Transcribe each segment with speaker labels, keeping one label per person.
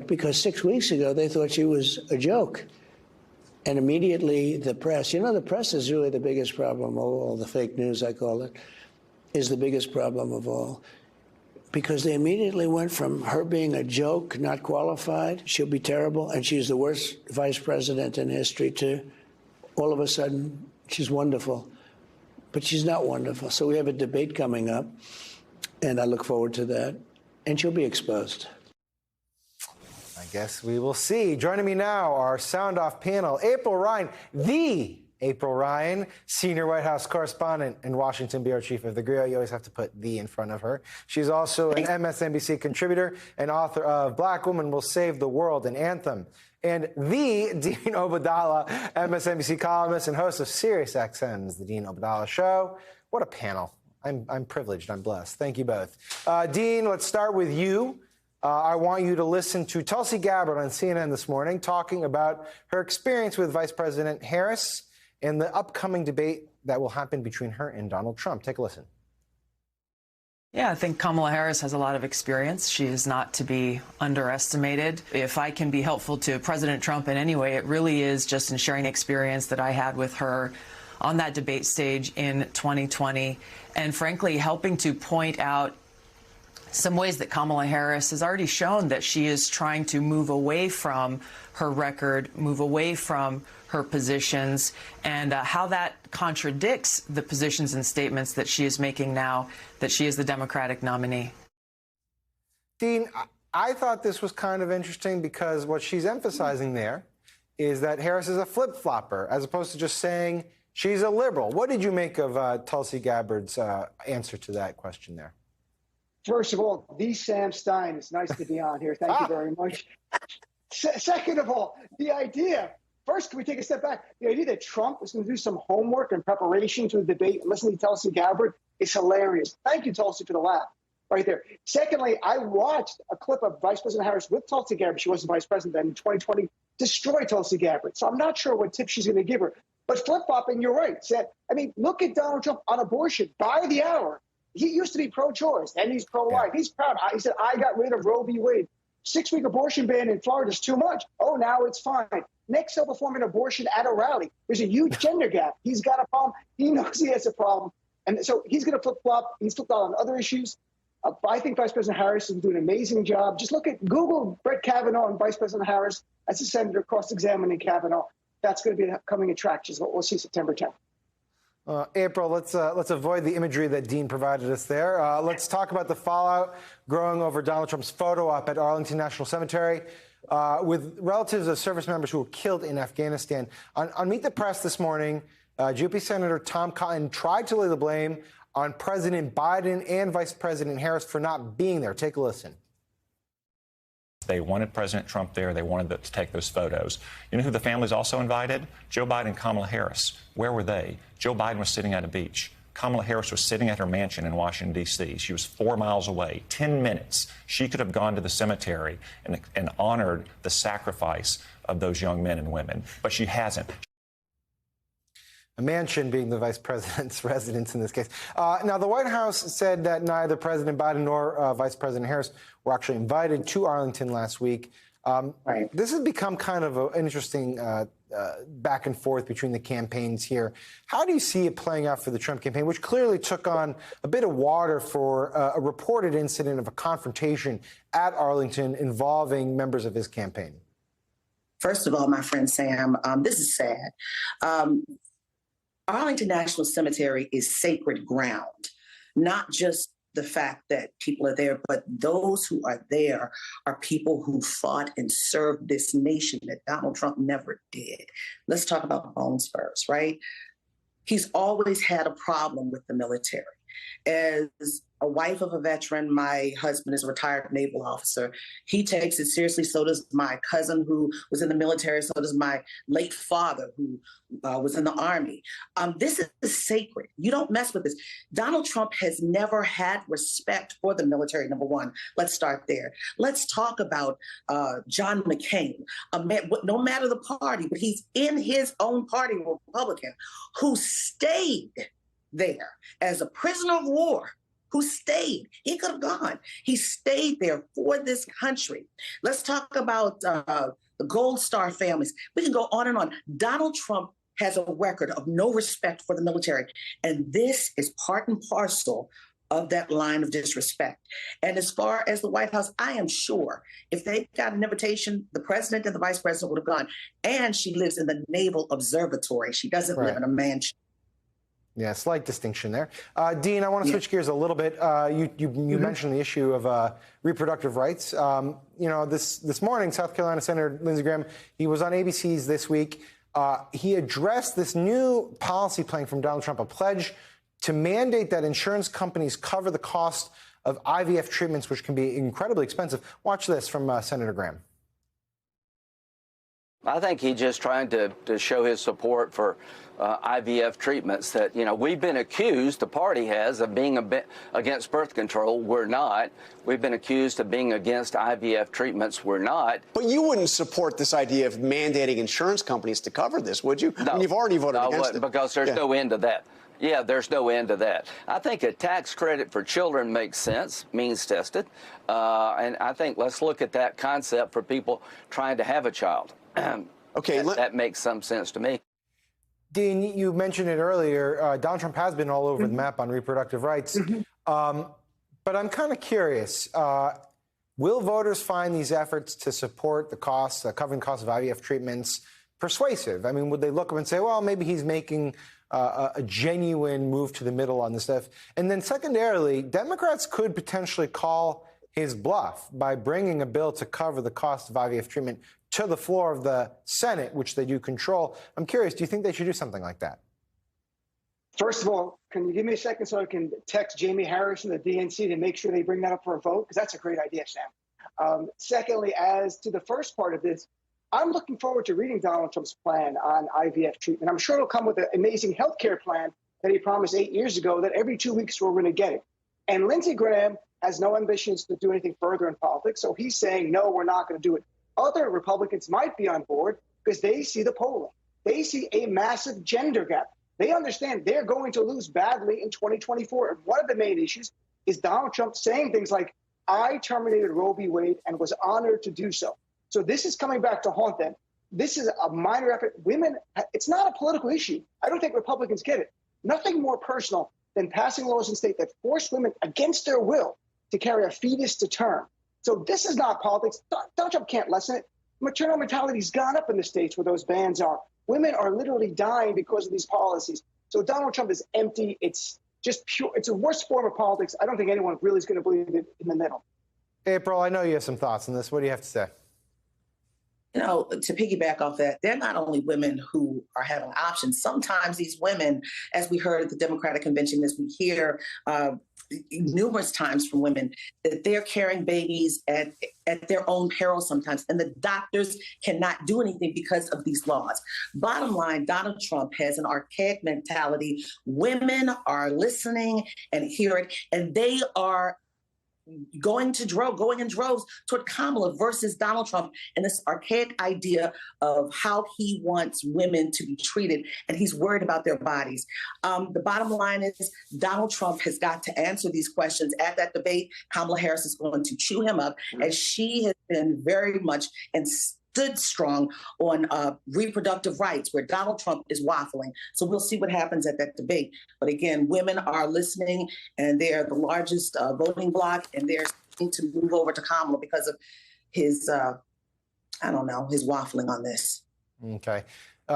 Speaker 1: Because 6 weeks ago, they thought she was a joke. And immediately the press, the press is really the biggest problem of all, the fake news, I call it, is the biggest problem of all. Because they immediately went from her being a joke, not qualified, she'll be terrible, and she's the worst vice president in history, to all of a sudden, she's wonderful. But she's not wonderful. So we have a debate coming up, and I look forward to that. And she'll be exposed.
Speaker 2: I guess we will see. Joining me now, our Sound Off panel, April Ryan, the April Ryan, senior White House correspondent and Washington bureau chief of The Grio. You always have to put "the" in front of her. She's also an MSNBC contributor and author of Black Woman Will Save the World, an Anthem. And the Dean Obeidallah, MSNBC columnist and host of SiriusXM's The Dean Obeidallah Show. What a panel. I'm privileged. I'm blessed. Thank you both. Dean, let's start with you. I want you to listen to Tulsi Gabbard on CNN this morning talking about her experience with Vice President Harris and the upcoming debate that will happen between her and Donald Trump. Take a listen.
Speaker 3: Yeah, I think Kamala Harris has a lot of experience. She is not to be underestimated. If I can be helpful to President Trump in any way, it really is just in sharing the experience that I had with her on that debate stage in 2020, and frankly, helping to point out some ways that Kamala Harris has already shown that she is trying to move away from her record, move away from her positions, and how that contradicts the positions and statements that she is making now, that she is the Democratic nominee.
Speaker 2: Dean, I thought this was kind of interesting because what she's emphasizing there is that Harris is a flip-flopper, as opposed to just saying she's a liberal. What did you make of Tulsi Gabbard's answer to that question there?
Speaker 4: First of all, the Sam Stein, it's nice to be on here. Thank you very much. Second of all, the idea, first, can we take a step back? The idea that Trump is going to do some homework and preparation to the debate and listening to Tulsi Gabbard is hilarious. Thank you, Tulsi, for the laugh right there. Secondly, I watched a clip of Vice President Harris with Tulsi Gabbard. She wasn't vice president then in 2020, destroy Tulsi Gabbard. So I'm not sure what tip she's going to give her. But flip-flopping, you're right. Look at Donald Trump on abortion by the hour. He used to be pro-choice, and he's pro-life. Yeah. He's proud. He said, I got rid of Roe v. Wade. 6-week abortion ban in Florida is too much. Oh, now it's fine. Next, he'll perform an abortion at a rally. There's a huge gender gap. He's got a problem. He knows he has a problem. And so he's going to flip-flop. He's flipped out on other issues. I think Vice President Harris is doing an amazing job. Just look at Google Brett Kavanaugh and Vice President Harris as a senator cross-examining Kavanaugh. That's going to be coming attractions. We'll see September 10th.
Speaker 2: April, let's avoid the imagery that Dean provided us there. Let's talk about the fallout growing over Donald Trump's photo op at Arlington National Cemetery with relatives of service members who were killed in Afghanistan. On Meet the Press this morning, GOP Senator Tom Cotton tried to lay the blame on President Biden and Vice President Harris for not being there. Take a listen.
Speaker 5: They wanted President Trump there. They wanted to take those photos. You know who the families also invited? Joe Biden and Kamala Harris. Where were they? Joe Biden was sitting at a beach. Kamala Harris was sitting at her mansion in Washington, D.C. She was 4 miles away. 10 minutes. She could have gone to the cemetery and honored the sacrifice of those young men and women, but she hasn't.
Speaker 2: A mansion being the vice president's residence in this case. Now, the White House said that neither President Biden nor Vice President Harris were actually invited to Arlington last week. Right. This has become kind of an interesting back and forth between the campaigns here. How do you see it playing out for the Trump campaign, which clearly took on a bit of water for a reported incident of a confrontation at Arlington involving members of his campaign?
Speaker 6: First of all, my friend Sam, this is sad. Arlington National Cemetery is sacred ground, not just the fact that people are there, but those who are there are people who fought and served this nation that Donald Trump never did. Let's talk about Bones first, right? He's always had a problem with the military. As a wife of a veteran, my husband is a retired naval officer. He takes it seriously. So does my cousin who was in the military. So does my late father who was in the Army. This is sacred. You don't mess with this. Donald Trump has never had respect for the military, number one. Let's start there. Let's talk about John McCain, no matter the party, but he's in his own party, Republican, who stayed there as a prisoner of war who stayed. He could have gone. He stayed there for this country. Let's talk about the Gold Star families. We can go on and on. Donald Trump has a record of no respect for the military. And this is part and parcel of that line of disrespect. And as far as the White House, I am sure if they got an invitation, the president and the vice president would have gone. And she lives in the Naval Observatory. She doesn't live in a mansion.
Speaker 2: Yeah, slight distinction there. Dean, I want to switch gears a little bit. You mentioned the issue of reproductive rights. This morning, South Carolina Senator Lindsey Graham, he was on ABC's This Week. He addressed this new policy plan from Donald Trump, a pledge to mandate that insurance companies cover the cost of IVF treatments, which can be incredibly expensive. Watch this from Senator Graham.
Speaker 7: I think he's just trying to show his support for IVF treatments that, we've been accused, the party has, of being against birth control. We're not. We've been accused of being against IVF treatments. We're not.
Speaker 8: But you wouldn't support this idea of mandating insurance companies to cover this, would you?
Speaker 7: No.
Speaker 8: I mean, you've already voted against it.
Speaker 7: Because there's no end to that. Yeah, there's no end to that. I think a tax credit for children makes sense, means tested. And I think let's look at that concept for people trying to have a child.
Speaker 8: Okay,
Speaker 7: that makes some sense to me.
Speaker 2: Dean, you mentioned it earlier. Donald Trump has been all over the map on reproductive rights. But I'm kind of curious. Will voters find these efforts to support the costs, covering costs of IVF treatments, persuasive? I mean, would they look up and say, well, maybe he's making a genuine move to the middle on this stuff? And then secondarily, Democrats could potentially call his bluff by bringing a bill to cover the cost of IVF treatment to the floor of the Senate, which they do control. I'm curious, do you think they should do something like that?
Speaker 4: First of all, can you give me a second so I can text Jamie Harrison, the DNC, to make sure they bring that up for a vote? Because that's a great idea, Sam. Secondly, as to the first part of this, I'm looking forward to reading Donald Trump's plan on IVF treatment. I'm sure it'll come with an amazing health care plan that he promised 8 years ago that every 2 weeks we're going to get it. And Lindsey Graham has no ambitions to do anything further in politics, so he's saying, no, we're not going to do it. Other Republicans might be on board because they see the polling. They see a massive gender gap. They understand they're going to lose badly in 2024. And one of the main issues is Donald Trump saying things like, I terminated Roe v. Wade and was honored to do so. So this is coming back to haunt them. This is a minor effort. Women, it's not a political issue. I don't think Republicans get it. Nothing more personal than passing laws in state that force women against their will to carry a fetus to term. So this is not politics. Donald Trump can't lessen it. Maternal mortality's gone up in the states where those bans are. Women are literally dying because of these policies. So Donald Trump is empty. It's just pure. It's the worst form of politics. I don't think anyone really is going to believe it in the middle.
Speaker 2: April, I know you have some thoughts on this. What do you have to say?
Speaker 6: To piggyback off that, they're not only women who are having options. Sometimes these women, as we heard at the Democratic Convention, as we hear numerous times from women, that they're carrying babies at their own peril sometimes, and the doctors cannot do anything because of these laws. Bottom line, Donald Trump has an archaic mentality. Women are listening and hear it, and they are going in droves toward Kamala versus Donald Trump and this archaic idea of how he wants women to be treated, and he's worried about their bodies. The bottom line is Donald Trump has got to answer these questions. At that debate, Kamala Harris is going to chew him up, as she has been very much and stood strong on reproductive rights, where Donald Trump is waffling. So we'll see what happens at that debate. But again, women are listening, and they're the largest voting bloc, and they're starting to move over to Kamala because of his, his waffling on this.
Speaker 2: Okay.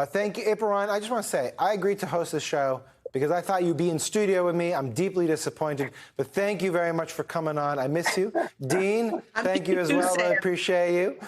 Speaker 2: Thank you, April Ryan. I just want to say, I agreed to host this show because I thought you'd be in studio with me. I'm deeply disappointed, but thank you very much for coming on. I miss you. Dean, thank you as well. I appreciate you.